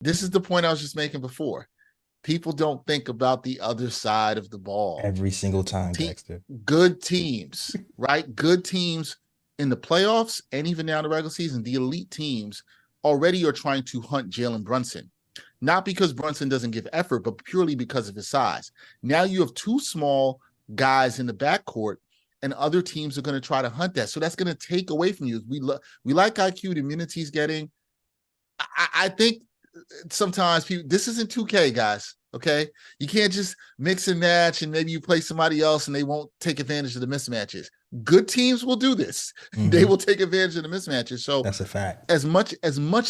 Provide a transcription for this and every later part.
This is the point I was just making before. People don't think about the other side of the ball. Every single time, Te- Dexter. Good teams, right? Good teams in the playoffs and even now in the regular season, the elite teams already are trying to hunt Jalen Brunson. Not because Brunson doesn't give effort, but purely because of his size. Now you have two small guys in the backcourt, and other teams are going to try to hunt that. So that's going to take away from you. We like IQ, the immunity he's getting. I think sometimes people, this isn't 2K, guys. Okay. You can't just mix and match and maybe you play somebody else and they won't take advantage of the mismatches. Good teams will do this. They will take advantage of the mismatches. So that's a fact. as much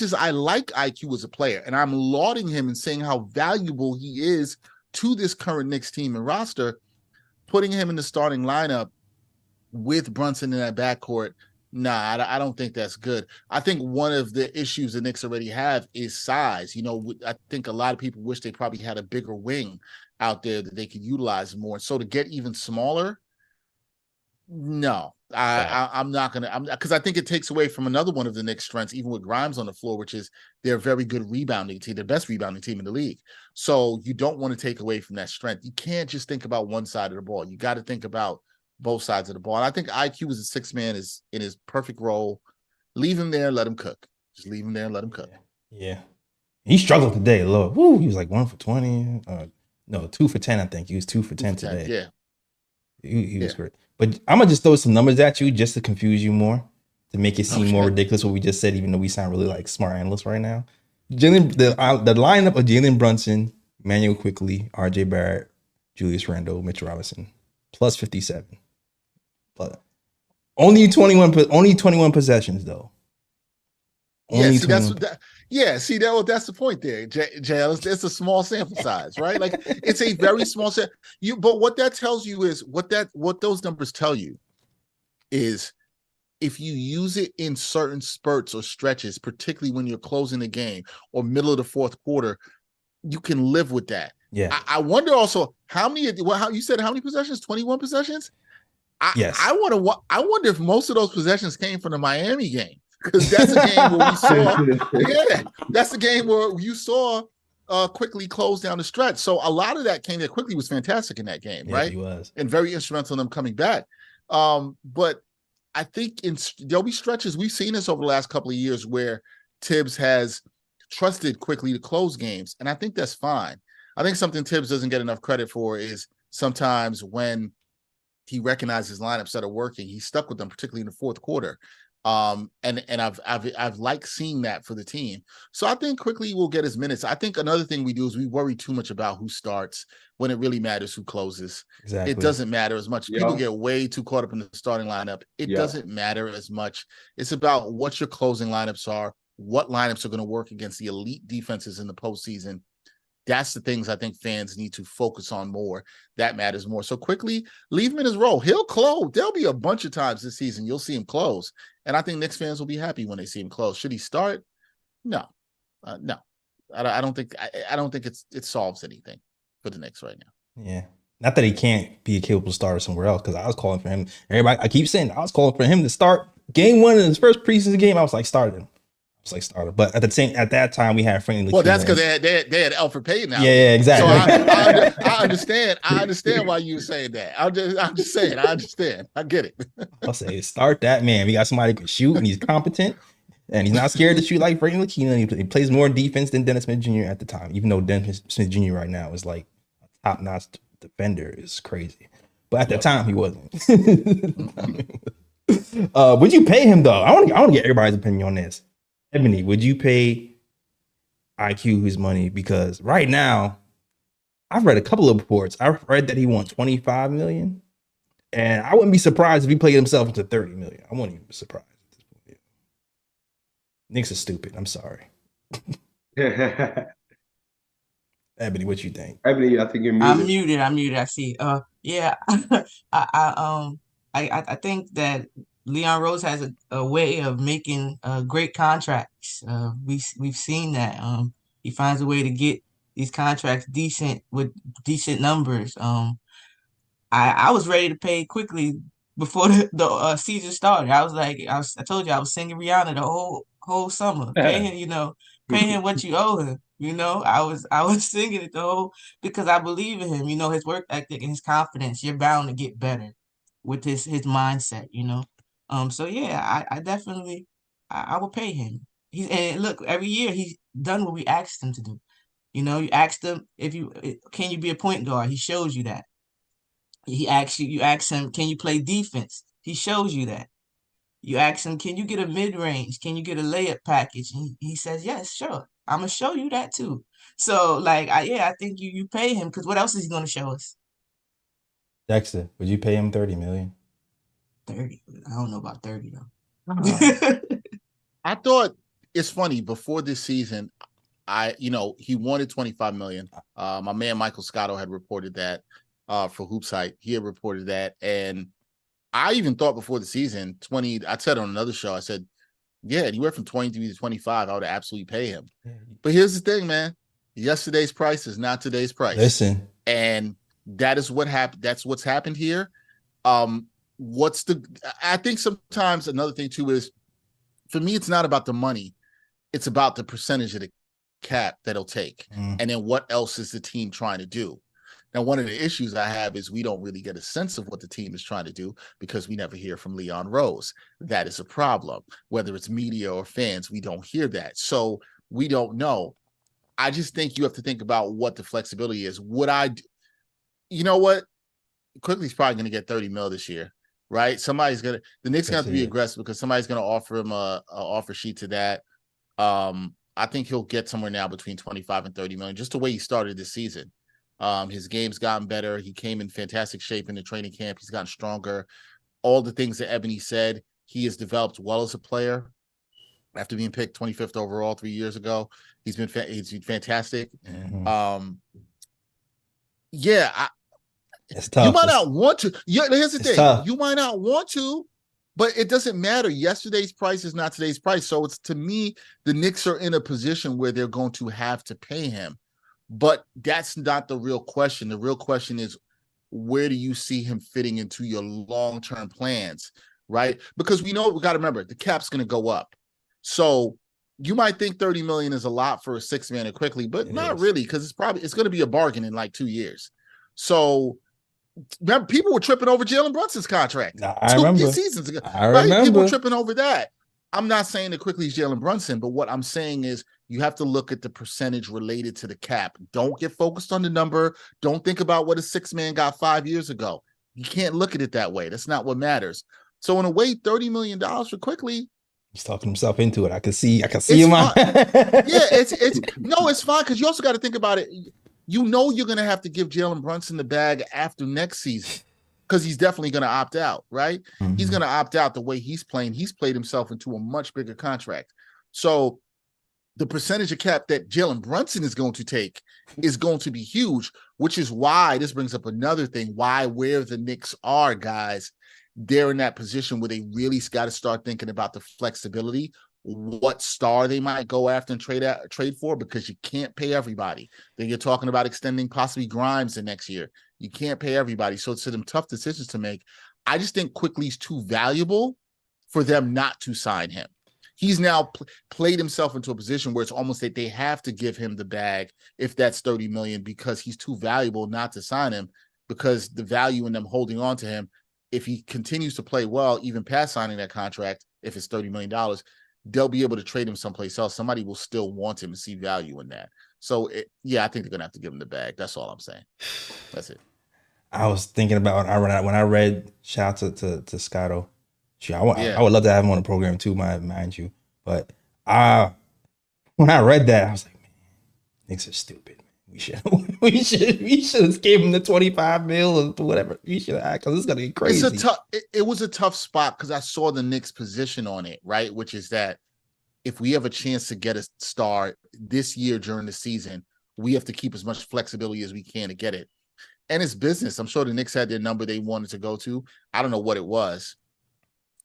as I like IQ as a player, and I'm lauding him and saying how valuable he is to this current Knicks team and roster, putting him in the starting lineup with Brunson in that backcourt, nah, I don't think that's good. I think one of the issues the Knicks already have is size. I think a lot of people wish they probably had a bigger wing out there that they could utilize more. So to get even smaller, no, I'm not gonna. Because I think it takes away from another one of the Knicks' strengths, even with Grimes on the floor, which is they're a very good rebounding team, the best rebounding team in the league. So you don't want to take away from that strength. You can't just think about one side of the ball. You got to think about both sides of the ball. And I think IQ as a six man is in his perfect role. Leave him there, let him cook. Just leave him there and let him cook. Yeah. He struggled today, Lord. Woo, he was like 1 for 20. No, 2 for 10, I think. He was 2 for 10 today. Yeah. He was great. But I'm going to just throw some numbers at you just to confuse you more, to make it seem more ridiculous what we just said, even though we sound really like smart analysts right now. The lineup of Jalen Brunson, Immanuel Quickley, RJ Barrett, Julius Randle, Mitchell Robinson, plus 57. But only 21 possessions though. Only that's the point there, JL. It's a small sample size, right? Like it's a very small set. But what that tells you is what those numbers tell you is if you use it in certain spurts or stretches, particularly when you're closing the game or middle of the fourth quarter, you can live with that. Yeah. I wonder also how you said how many possessions? 21 possessions? Yes. I wonder if most of those possessions came from the Miami game, because that's a game where we saw that's the game where you saw Quickley close down the stretch. So a lot of that came there. Quickley was fantastic in that game, right? He was. And very instrumental in them coming back. But I think there'll be stretches, we've seen this over the last couple of years where Tibbs has trusted Quickley to close games, and I think that's fine. I think something Tibbs doesn't get enough credit for is sometimes when he recognizes lineups that are working, he's stuck with them, particularly in the fourth quarter. And I've liked seeing that for the team. So I think Quickley will get his minutes. I think another thing we do is we worry too much about who starts when it really matters who closes. Exactly. It doesn't matter as much. People get way too caught up in the starting lineup. It doesn't matter as much. It's about what your closing lineups are, what lineups are going to work against the elite defenses in the postseason. That's the things I think fans need to focus on more. That matters more. So Quickley, leave him in his role. He'll close. There'll be a bunch of times this season you'll see him close. And I think Knicks fans will be happy when they see him close. Should he start? No. No. I don't think it solves anything for the Knicks right now. Yeah. Not that he can't be a capable starter somewhere else, because I was calling for him. I keep saying I was calling for him to start game one in his first preseason game. I was like, start him. But at that time we had Franklin. Well, that's because they had Alfred Payton now. Yeah, exactly. So I understand. I understand why you were saying that. I'm just saying. I understand. I get it. I'll say start that man. We got somebody who can shoot and he's competent and he's not scared to shoot like Franklin Lakina. He plays more defense than Dennis Smith Jr. at the time, even though Dennis Smith Jr. right now is like a top-notch defender. Is crazy, but at that time he wasn't. Would you pay him though? I want to get everybody's opinion on this. Ebony, would you pay IQ his money? Because right now, I've read a couple of reports. I've read that he wants $25 million, and I wouldn't be surprised if he played himself into $30 million. I wouldn't even be surprised at this point. Knicks are stupid. I'm sorry. Ebony, what you think? Ebony, I think you're muted. I'm muted. I see. Yeah. I think that Leon Rose has a way of making great contracts. We've seen that. He finds a way to get these contracts decent with decent numbers. I was ready to pay Quickley before the season started. I told you I was singing Rihanna the whole summer. Pay him, pay him what you owe him. I was singing it the whole because I believe in him. His work ethic and his confidence. You're bound to get better with his mindset. So yeah, I definitely I will pay him. And look, every year he's done what we asked him to do. You asked him if you can you be a point guard. He shows you that. You ask him, can you play defense? He shows you that. You ask him, can you get a mid range? Can you get a layup package? And he says, yes, sure. I'm gonna show you that too. So like, I think you pay him because what else is he gonna show us? Dexter, would you pay him 30 million? 30. I don't know about 30 Uh, I thought it's funny before this season. He wanted 25 million. My man Michael Scotto had reported that for Hoopsite. He had reported that, and I even thought before the season 20. I said on another show, I said, yeah, anywhere from 23 to 25, I would absolutely pay him. But here's the thing, man. Yesterday's price is not today's price. Listen, and that is what happened. That's what's happened here. I think sometimes another thing too is, for me, it's not about the money. It's about the percentage of the cap that he'll take. And then what else is the team trying to do? Now, one of the issues I have is we don't really get a sense of what the team is trying to do because we never hear from Leon Rose. That is a problem. Whether it's media or fans, we don't hear that. So we don't know. I just think you have to think about what the flexibility is. You know what? Quickley's probably going to get 30 mil this year, right? The Knicks going to have to be aggressive because somebody's going to offer him a offer sheet to that. I think he'll get somewhere now between 25 and 30 million, just the way he started this season. His game's gotten better. He came in fantastic shape in the training camp. He's gotten stronger. All the things that Ebony said, he has developed well as a player. After being picked 25th overall 3 years ago, he's been fantastic. Mm-hmm. It's tough. You might not want to. Yeah, here's the thing. Tough. You might not want to, but it doesn't matter. Yesterday's price is not today's price. So it's, to me, the Knicks are in a position where they're going to have to pay him. But that's not the real question. The real question is, where do you see him fitting into your long-term plans, right? Because we got to remember, the cap's going to go up. So you might think 30 million is a lot for a six-man Quickley, but not really, because it's going to be a bargain in like 2 years. So remember, people were tripping over Jalen Brunson's contract two seasons ago. Right? People were tripping over that. I'm not saying that Quickley's Jalen Brunson, but what I'm saying is you have to look at the percentage related to the cap. Don't get focused on the number. Don't think about what a six-man got 5 years ago. You can't look at it that way. That's not what matters. So in a way, $30 million for Quickley. He's talking himself into it. I can see him. It's fine, because you also got to think about it. You're going to have to give Jalen Brunson the bag after next season, because he's definitely going to opt out, right? Mm-hmm. He's going to opt out the way he's playing. He's played himself into a much bigger contract. So the percentage of cap that Jalen Brunson is going to take is going to be huge, which is why this brings up another thing, where the Knicks are, guys, they're in that position where they really got to start thinking about the flexibility, what star they might go after and trade for, because you can't pay everybody. Then you're talking about extending possibly Grimes the next year. You can't pay everybody. So it's some tough decisions to make. I just think Quickley's too valuable for them not to sign him. He's now played himself into a position where it's almost that they have to give him the bag if that's 30 million, because he's too valuable not to sign him, because the value in them holding on to him, if he continues to play well, even past signing that contract, if it's $30 million, they'll be able to trade him someplace else. Somebody will still want him and see value in that. So, I think they're going to have to give him the bag. That's all I'm saying. That's it. I was thinking about when I read, shout out to Scotto. I would love to have him on the program too, mind you. But when I read that, I was like, man, Knicks are stupid. We should have gave him the 25 mil or whatever. We should have, because it's gonna be crazy. It was a tough spot, because I saw the Knicks' position on it, right? Which is that if we have a chance to get a star this year during the season, we have to keep as much flexibility as we can to get it. And it's business. I'm sure the Knicks had their number they wanted to go to. I don't know what it was.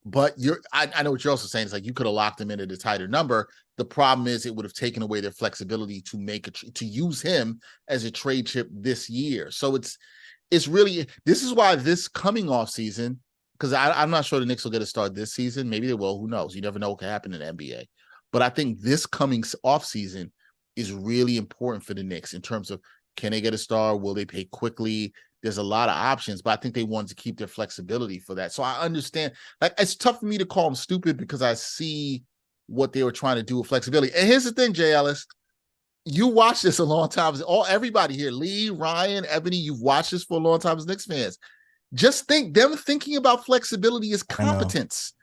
But I know what you're also saying. It's like you could have locked them in at a tighter number. The problem is it would have taken away their flexibility to use him as a trade chip this year. So it's really, this is why this coming off season, because I'm not sure the Knicks will get a start this season. Maybe they will. Who knows? You never know what can happen in the NBA. But I think this coming off season is really important for the Knicks in terms of, can they get a star? Will they pay quickly? There's a lot of options, but I think they wanted to keep their flexibility for that. So I understand. Like, it's tough for me to call them stupid because I see what they were trying to do with flexibility. And here's the thing, Jay Ellis, you watched this a long time. Everybody here, Lee, Ryan, Ebony, you've watched this for a long time as Knicks fans. Just think, them thinking about flexibility is competence.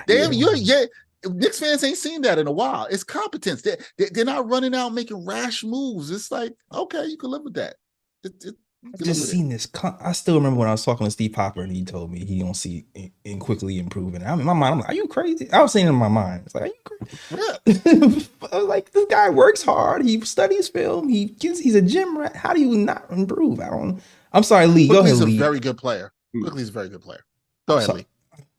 Knicks fans ain't seen that in a while. It's competence. They're not running out making rash moves. It's like, okay, you can live with that. I've just seen this. I still remember when I was talking to Steve Popper and he told me he don't see in Quickley improving. I'm in my mind, I'm like, are you crazy? I was saying in my mind, it's like, are you crazy? Yeah. Like, this guy works hard. He studies film. He's a gym rat. How do you not improve? I'm sorry, Lee. Go ahead, Lee. He's a very good player. Quickley's a very good player. Go ahead, Lee.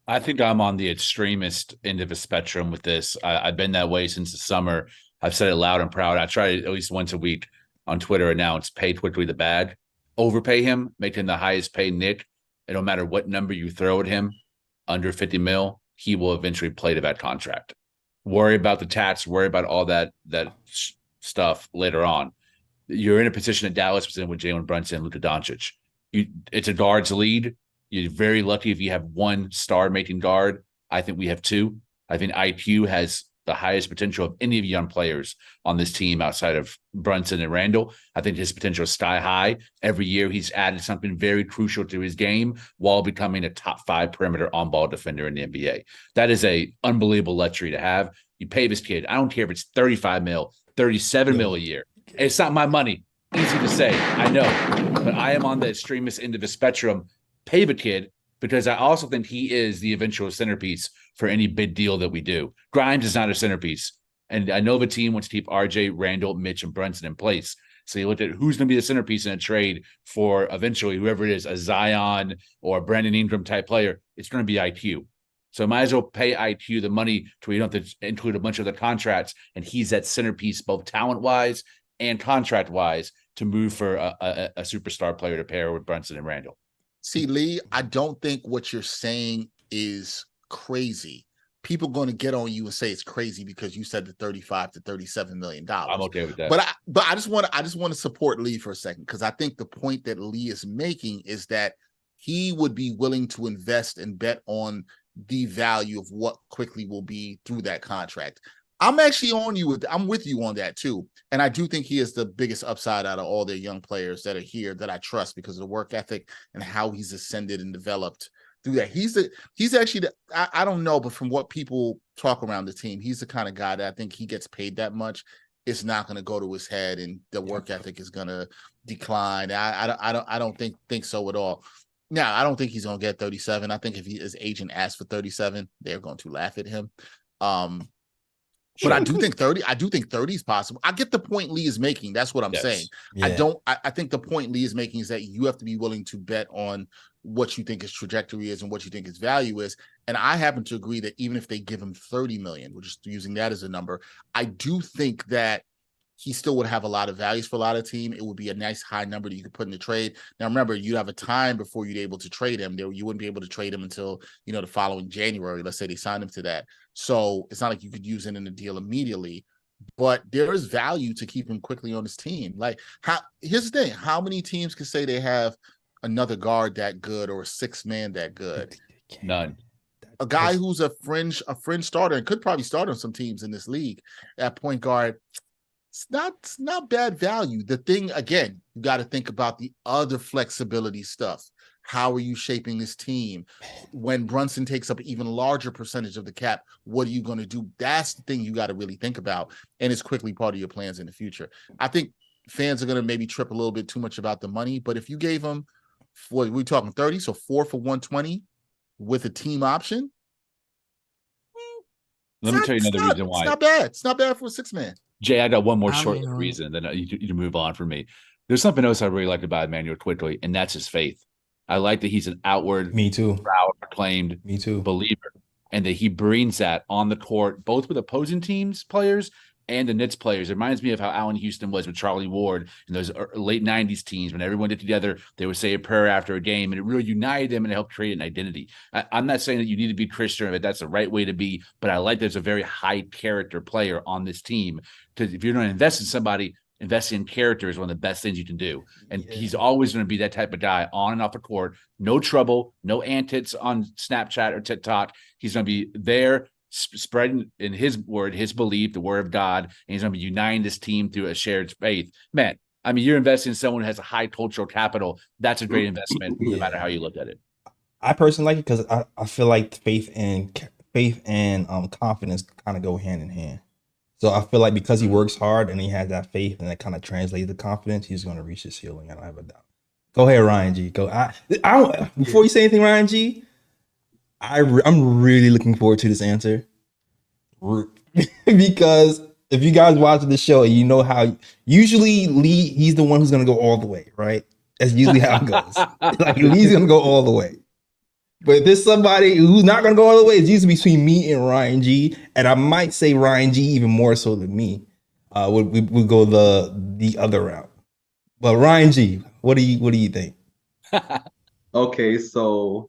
I think I'm on the extremist end of a spectrum with this. I've been that way since the summer. I've said it loud and proud. I try at least once a week on Twitter announce pay Quickley the bag, overpay him, make him the highest paid Knick. It don't matter what number you throw at him, under 50 mil, he will eventually play to that contract. Worry about the tats, worry about all that stuff later on. You're in a position that Dallas was in with Jalen Brunson and Luka Doncic. It's a guard's lead. You're very lucky if you have one star-making guard. I think we have two. I think IQ has the highest potential of any of the young players on this team outside of Brunson and Randall. I think his potential is sky high. Every year he's added something very crucial to his game while becoming a top 5 perimeter on-ball defender in the NBA. That is a unbelievable luxury to have. You pay this kid. I don't care if it's 35 mil, 37 mil a year. It's not my money. Easy to say, I know. But I am on the extremist end of the spectrum. Pay the kid, because I also think he is the eventual centerpiece for any big deal that we do. Grimes is not a centerpiece. And I know the team wants to keep RJ, Randall, Mitch, and Brunson in place. So you looked at who's going to be the centerpiece in a trade for eventually whoever it is, a Zion or a Brandon Ingram type player. It's going to be IQ. So might as well pay IQ the money to where you don't have to include a bunch of the contracts. And he's that centerpiece, both talent-wise and contract-wise, to move for a superstar player to pair with Brunson and Randall. See, Lee, I don't think what you're saying is crazy. People going to get on you and say it's crazy because you said the $35 to $37 million. I'm okay with that. But I just want to support Lee for a second, because I think the point that Lee is making is that he would be willing to invest and bet on the value of what Quickley will be through that contract. I'm actually I'm with you on that too. And I do think he is the biggest upside out of all the young players that are here that I trust because of the work ethic and how he's ascended and developed through that. He's actually I don't know, but from what people talk around the team, he's the kind of guy that I think he gets paid that much, it's not going to go to his head and the work ethic is going to decline. I don't think so at all. Now, I don't think he's going to get 37. I think if his agent asks for 37, they're going to laugh at him. But I do think 30. I do think 30 is possible. I get the point Lee is making. That's what I'm saying. Yeah. I think the point Lee is making is that you have to be willing to bet on what you think his trajectory is and what you think his value is. And I happen to agree that even if they give him 30 million, we're just using that as a number, I do think that he still would have a lot of values for a lot of team. It would be a nice high number that you could put in the trade. Now, remember, you'd have a time before you'd be able to trade him. You wouldn't be able to trade him until, the following January. Let's say they signed him to that. So it's not like you could use it in the deal immediately, but there is value to keep him Quickley on his team. Like, here's the thing. How many teams can say they have another guard that good or a 6-man that good? None. A guy who's a fringe starter and could probably start on some teams in this league at point guard. It's not bad value. The thing, again, you got to think about the other flexibility stuff. How are you shaping this team? When Brunson takes up an even larger percentage of the cap, what are you going to do? That's the thing you got to really think about, and it's quickly part of your plans in the future. I think fans are going to maybe trip a little bit too much about the money, but if you gave them, we're talking 30, so 4 for 120 with a team option. Let me tell you another reason why. It's not bad. It's not bad for a 6-man. Jay, I got one more short reason, then you move on for me. There's something else I really like about Immanuel Quickley, and that's his faith. I like that he's an outward, proud, proclaimed believer, and that he brings that on the court, both with opposing teams, players, and the Knicks players. It reminds me of how Allen Houston was with Charlie Ward in those late 90s teams. When everyone did together, they would say a prayer after a game, and it really united them and helped create an identity. I'm not saying that you need to be Christian, but that's the right way to be. But I like there's a very high character player on this team, because if you're going to invest in somebody, investing in character is one of the best things you can do. And he's always going to be that type of guy on and off the court. No trouble, no antics on Snapchat or TikTok. He's going to be there spreading in his word, his belief, the word of God. And he's going to be uniting this team through a shared faith. Man, I mean, you're investing in someone who has a high cultural capital. That's a great investment, no matter how you look at it. I personally like it because I feel like faith and confidence kind of go hand in hand. So I feel like because he works hard and he has that faith and that kind of translates to confidence, he's going to reach his ceiling. I don't have a doubt. Go ahead, Ryan G. Go. Before you say anything, Ryan G, I'm really looking forward to this answer because if you guys watch the show, you know how usually Lee, he's the one who's going to go all the way, right? That's usually how it goes. Like Lee's going to go all the way. But if there's somebody who's not going to go all the way, it's usually between me and Ryan G. And I might say Ryan G even more so than me. We'll go the other route. But Ryan G, what do you think? Okay, so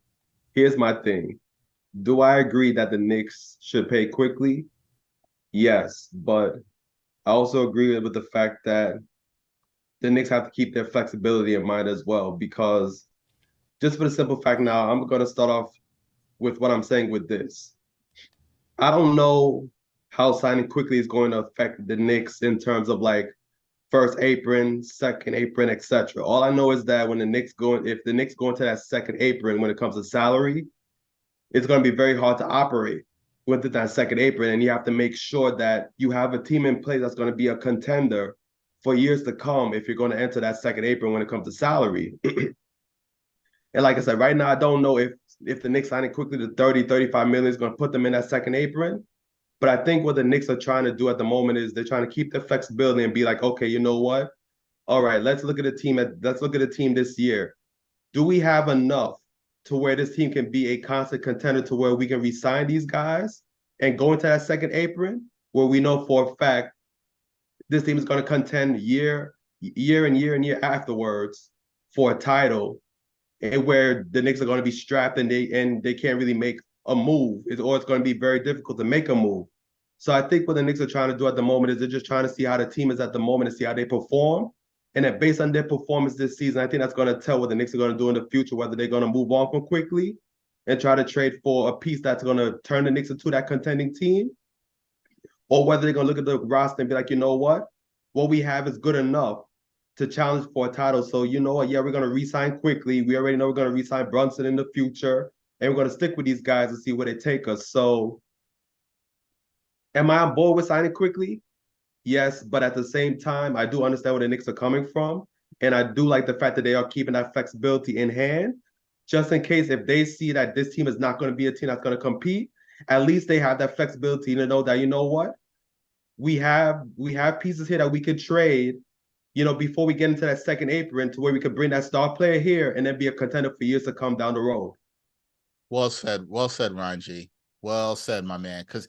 here's my thing. Do I agree that the Knicks should pay Quickley? Yes, but I also agree with the fact that the Knicks have to keep their flexibility in mind as well, because just for the simple fact now, I'm going to start off with what I'm saying with this. I don't know how signing Quickley is going to affect the Knicks in terms of like first apron, second apron, etc. All I know is that if the Knicks go into that second apron when it comes to salary, it's going to be very hard to operate with that second apron, and you have to make sure that you have a team in place that's going to be a contender for years to come if you're going to enter that second apron when it comes to salary. And like I said, right now, I don't know if the Knicks signing Quickley to 30, 35 million is going to put them in that second apron. But I think what the Knicks are trying to do at the moment is they're trying to keep their flexibility and be like, okay, you know what? All right, let's look at the team this year. Do we have enough to where this team can be a constant contender to where we can re-sign these guys and go into that second apron where we know for a fact this team is going to contend year afterwards for a title, and where the Knicks are going to be strapped and they can't really make a move, or it's going to be very difficult to make a move. So I think what the Knicks are trying to do at the moment is they're just trying to see how the team is at the moment and see how they perform. And then based on their performance this season, I think that's going to tell what the Knicks are going to do in the future, whether they're going to move on from Quickley and try to trade for a piece that's going to turn the Knicks into that contending team, or whether they're going to look at the roster and be like, you know what we have is good enough to challenge for a title. So you know what? Yeah, we're going to re-sign Quickley. We already know we're going to re-sign Brunson in the future, and we're going to stick with these guys and see where they take us. So am I on board with signing Quickley? Yes, but at the same time, I do understand where the Knicks are coming from, and I do like the fact that they are keeping that flexibility in hand, just in case if they see that this team is not going to be a team that's going to compete, at least they have that flexibility to know that, you know what? We have pieces here that we could trade, before we get into that second apron, to where we could bring that star player here and then be a contender for years to come down the road. Well said, Ryan G. Well said, my man. Because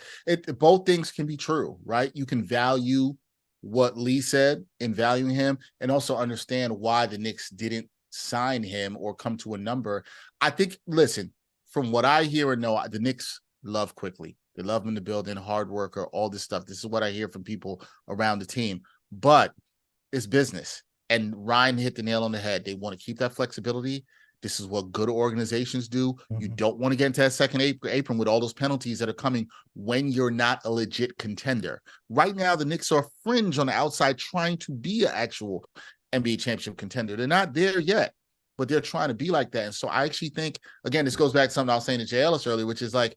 both things can be true, right? You can value what Lee said in valuing him, and also understand why the Knicks didn't sign him or come to a number. I think, listen, from what I hear and know, the Knicks love Quickley. They love him in the building, hard worker, all this stuff. This is what I hear from people around the team. But it's business. And Ryan hit the nail on the head. They want to keep that flexibility. This is what good organizations do. Mm-hmm. You don't want to get into that second apron with all those penalties that are coming when you're not a legit contender. Right now, the Knicks are fringe on the outside trying to be an actual NBA championship contender. They're not there yet, but they're trying to be like that. And so I actually think, again, this goes back to something I was saying to Jay Ellis earlier, which is like,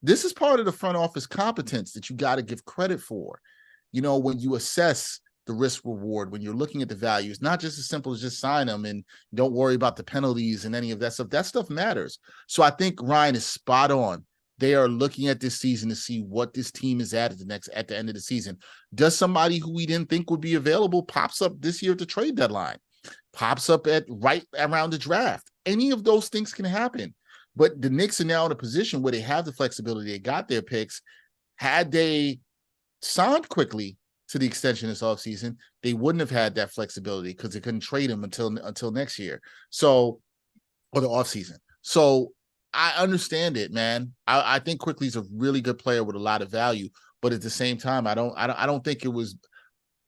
this is part of the front office competence that you got to give credit for. When you assess the risk reward, when you're looking at the value, it's not just as simple as just sign them and don't worry about the penalties and any of that stuff. That stuff matters. So I think Ryan is spot on. They are looking at this season to see what this team is at the end of the season. Does somebody who we didn't think would be available pops up this year at the trade deadline, pops up at right around the draft? Any of those things can happen. But the Knicks are now in a position where they have the flexibility. They got their picks. Had they signed Quickley, to the extension this offseason, they wouldn't have had that flexibility because they couldn't trade him until next year. So, or the offseason. So I understand it, man. I think Quickley's a really good player with a lot of value, but at the same time, I don't think it was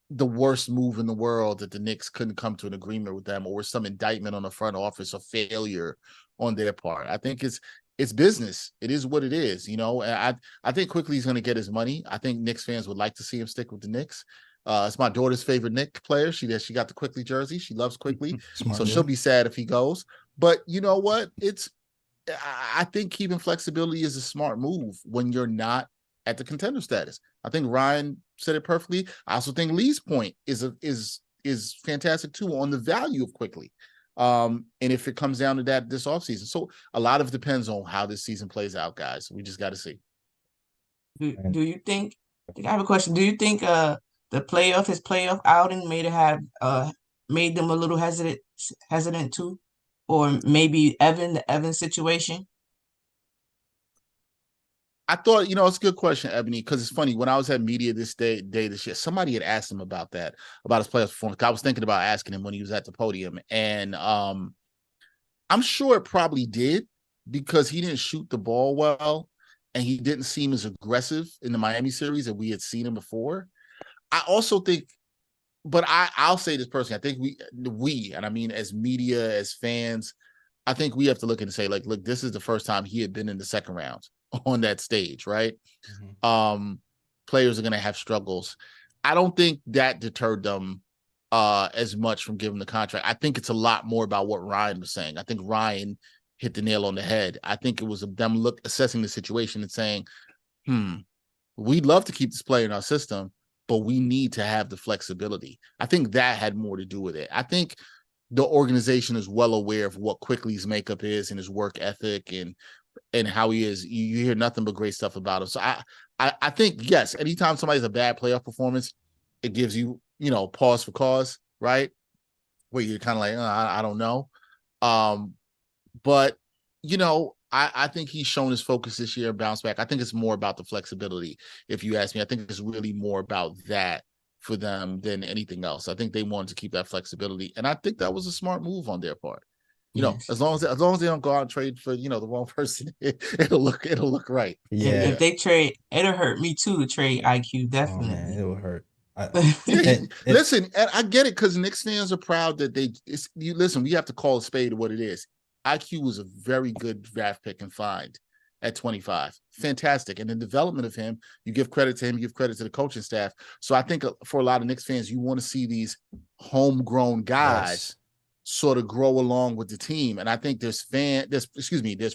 the worst move in the world that the Knicks couldn't come to an agreement with them, or some indictment on the front office or failure on their part. I think it's business. It is what it is, you know. And I think Quickley's going to get his money. I think Knicks fans would like to see him stick with the Knicks. It's my daughter's favorite Knick player. She got the Quickley jersey. She loves Quickley, so she'll be sad if he goes. But you know what? I think keeping flexibility is a smart move when you're not at the contender status. I think Ryan said it perfectly. I also think Lee's point is fantastic too on the value of Quickley. And if it comes down to that this offseason. So a lot of it depends on how this season plays out, guys. We just got to see. Do you think, I have a question. Do you think his playoff outing made them a little hesitant too? Or maybe the Evan situation? I thought, it's a good question, Ebony, because it's funny. When I was at media this year, somebody had asked him about that, about his playoff performance. I was thinking about asking him when he was at the podium. And I'm sure it probably did, because he didn't shoot the ball well and he didn't seem as aggressive in the Miami series that we had seen him before. I also think, but I'll say this personally, I think we, and I mean as media, as fans, I think we have to look and say, like, look, this is the first time he had been in the second round on that stage, right? Mm-hmm. Players are going to have struggles. I don't think that deterred them as much from giving the contract. I think it's a lot more about what Ryan was saying. I think Ryan hit the nail on the head. I think it was them assessing the situation and saying, we'd love to keep this player in our system, but we need to have the flexibility. I think that had more to do with it. I think the organization is well aware of what Quickley's makeup is and his work ethic and how he is. You hear nothing but great stuff about him. So I think, yes, anytime somebody's a bad playoff performance, it gives you, pause for cause, right? Where you're kind of like, I don't know. But, I think he's shown his focus this year, bounce back. I think it's more about the flexibility. If you ask me, I think it's really more about that for them than anything else. I think they wanted to keep that flexibility. And I think that was a smart move on their part. Yes. As long as they don't go out and trade for, the wrong person, it'll look right. Yeah. If they trade, it'll hurt me too to trade IQ. Definitely. Oh, man, it will hurt. Listen, I get it, because Knicks fans are proud that listen, we have to call a spade what it is. IQ was a very good draft pick and find at 25. Fantastic. And the development of him, you give credit to him, you give credit to the coaching staff. So I think for a lot of Knicks fans, you want to see these homegrown guys sort of grow along with the team. And I think there's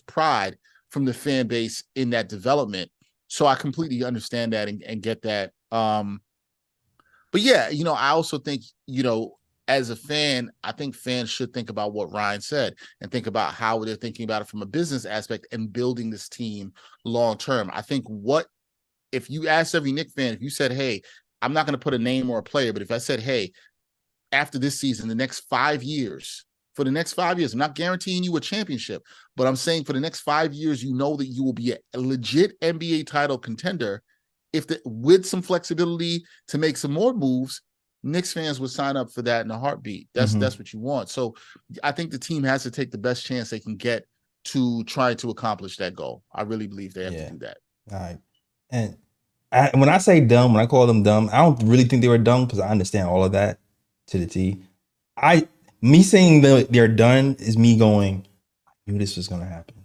pride from the fan base in that development. So I completely understand that and get that. But yeah, I also think, as a fan, I think fans should think about what Ryan said and think about how they're thinking about it from a business aspect and building this team long term. I think if you asked every Knicks fan, if you said, hey, I'm not going to put a name or a player, but if I said, hey, after this season, for the next 5 years, I'm not guaranteeing you a championship, but I'm saying for the next 5 years, that you will be a legit NBA title contender with some flexibility to make some more moves. Knicks fans would sign up for that in a heartbeat. That's what you want. So I think the team has to take the best chance they can get to try to accomplish that goal. I really believe they have to do that. All right. And when I say dumb, when I call them dumb, I don't really think they were dumb, because I understand all of that to the T. Me saying that they're done is me going, I knew this was going to happen.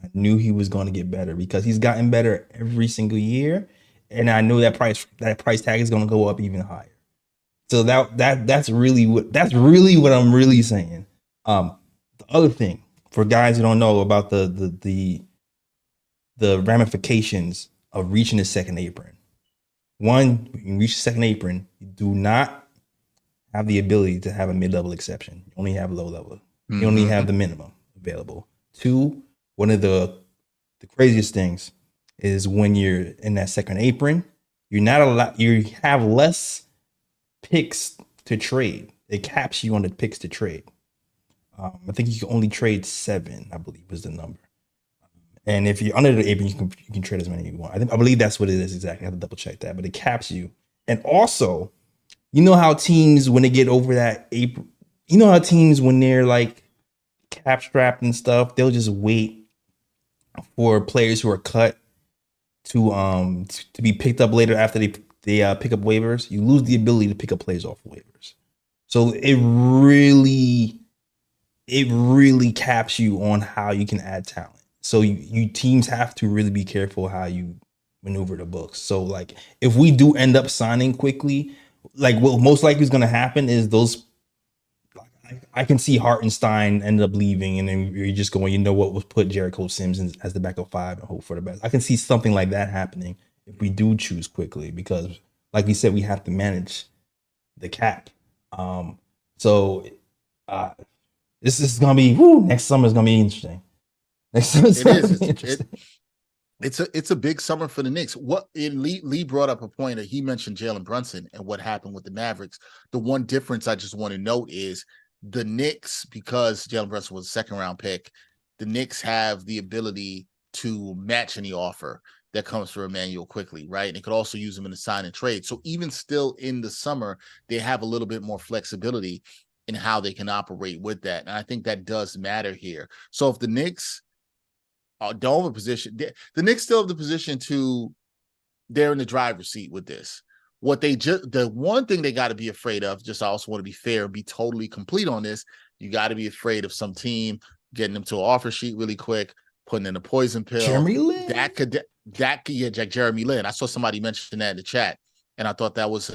I knew he was going to get better, because he's gotten better every single year. And I knew that price tag is going to go up even higher. So that's really what I'm really saying. The other thing, for guys who don't know about the ramifications of reaching the second apron. One, when you reach the second apron, you do not have the ability to have a mid-level exception. You only have low level. Mm-hmm. You only have the minimum available. Two, one of the craziest things is when you're in that second apron, you're not allowed. You have less picks to trade. It caps you on the picks to trade. I think you can only trade 7, I believe was the number. And if you're under the apron, you can trade as many as you want. I believe that's what it is exactly. I have to double check that, but it caps you And also, you know how teams when they get over that April, you know how teams when they're like cap strapped and stuff, they'll just wait for players who are cut to be picked up later after they pick up waivers. You lose the ability to pick up players off of waivers. So it really caps you on how you can add talent. So you teams have to really be careful how you maneuver the books. So like if we do end up signing quickly, like what most likely is going to happen is those. I can see Hartenstein end up leaving, and then you're just going, you know what, we'll put Jericho Sims as the backup 5 and hope for the best. I can see something like that happening if we do choose quickly, because like we said, we have to manage the cap. So this is gonna be next summer is gonna be interesting. Next summer is interesting. It's a big summer for the Knicks. Lee brought up a point that he mentioned Jalen Brunson and what happened with the Mavericks. The one difference I just want to note is the Knicks, because Jalen Brunson was a second-round pick, the Knicks have the ability to match any offer that comes for Immanuel Quickley, right? And they could also use him in a sign and trade. So even still in the summer, they have a little bit more flexibility in how they can operate with that. And I think that does matter here. So if the Knicks don't have a position, the Knicks still have the position they're in the driver's seat with this. The one thing they got to be afraid of, just I also want to be fair and be totally complete on this, you got to be afraid of some team getting them to an offer sheet really quick, putting in a poison pill. Jeremy Lin? Jack Jeremy Lin. I saw somebody mention that in the chat, and I thought that's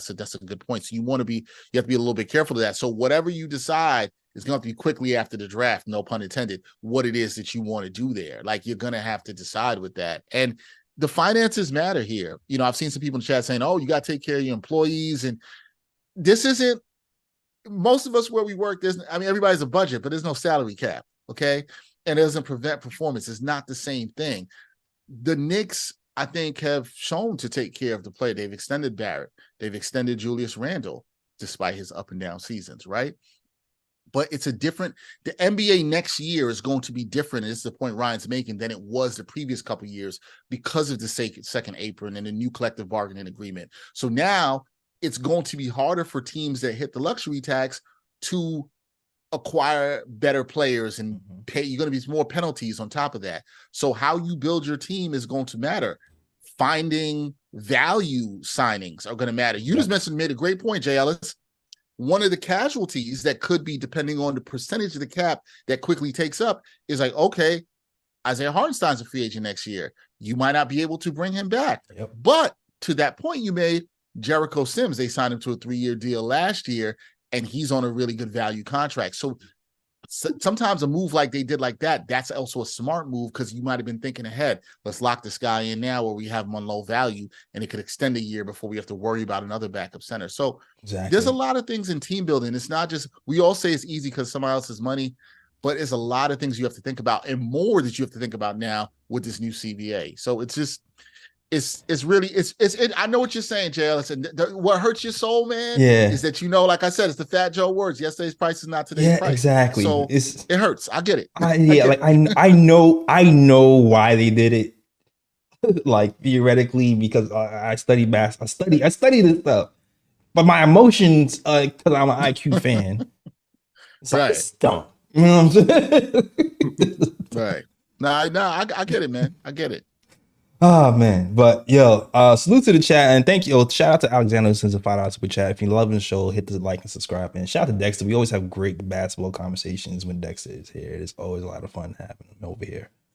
a good point. So you have to be a little bit careful of that. So whatever you decide is going to be quickly after the draft, no pun intended, what it is that you want to do there. Like you're going to have to decide with that. And the finances matter here. You know, I've seen some people in the chat saying, "Oh, you got to take care of your employees," and this isn't. Most of us where we work, everybody's a budget, but there's no salary cap. Okay, and it doesn't prevent performance. It's not the same thing. The Knicks, I think, have shown to take care of the player. They've extended Barrett. They've extended Julius Randle, despite his up and down seasons, right? But it's the NBA next year is going to be different. And this is the point Ryan's making than it was the previous couple of years because of the second apron and the new collective bargaining agreement. So now it's going to be harder for teams that hit the luxury tax to acquire better players and pay. You're going to be more penalties on top of that. So how you build your team is going to matter. Finding value signings are going to matter. You just made a great point, Jay Ellis. One of the casualties that could be, depending on the percentage of the cap that Quickley takes up, is like, okay, Isaiah Hartenstein's a free agent next year. You might not be able to bring him back. Yep. But to that point you made, Jericho Sims, they signed him to a 3-year deal last year, and he's on a really good value contract. So sometimes a move like they did like that, that's also a smart move because you might have been thinking ahead. Let's lock this guy in now where we have him on low value, and it could extend a year before we have to worry about another backup center. So There's a lot of things in team building. It's not just, we all say it's easy because somebody else's money, but it's a lot of things you have to think about and more that you have to think about now with this new CBA. So it's just, I know what you're saying, JL. And what hurts your soul, man, is that, like I said, it's the Fat Joe words. Yesterday's price is not today's price. Exactly. So it hurts. I get it. I know why they did it. Like theoretically, because I study basketball. I study this stuff, but my emotions, because I'm an IQ fan, it's right. Like, it's dumb. You know what I'm saying? Right. No, I get it, man. I get it. Oh man, but salute to the chat and thank you. Shout out to Alexander who sends a $5 super chat. If you're loving the show, hit the like and subscribe. And shout out to Dexter. We always have great basketball conversations when Dexter is here. It's always a lot of fun happening over here.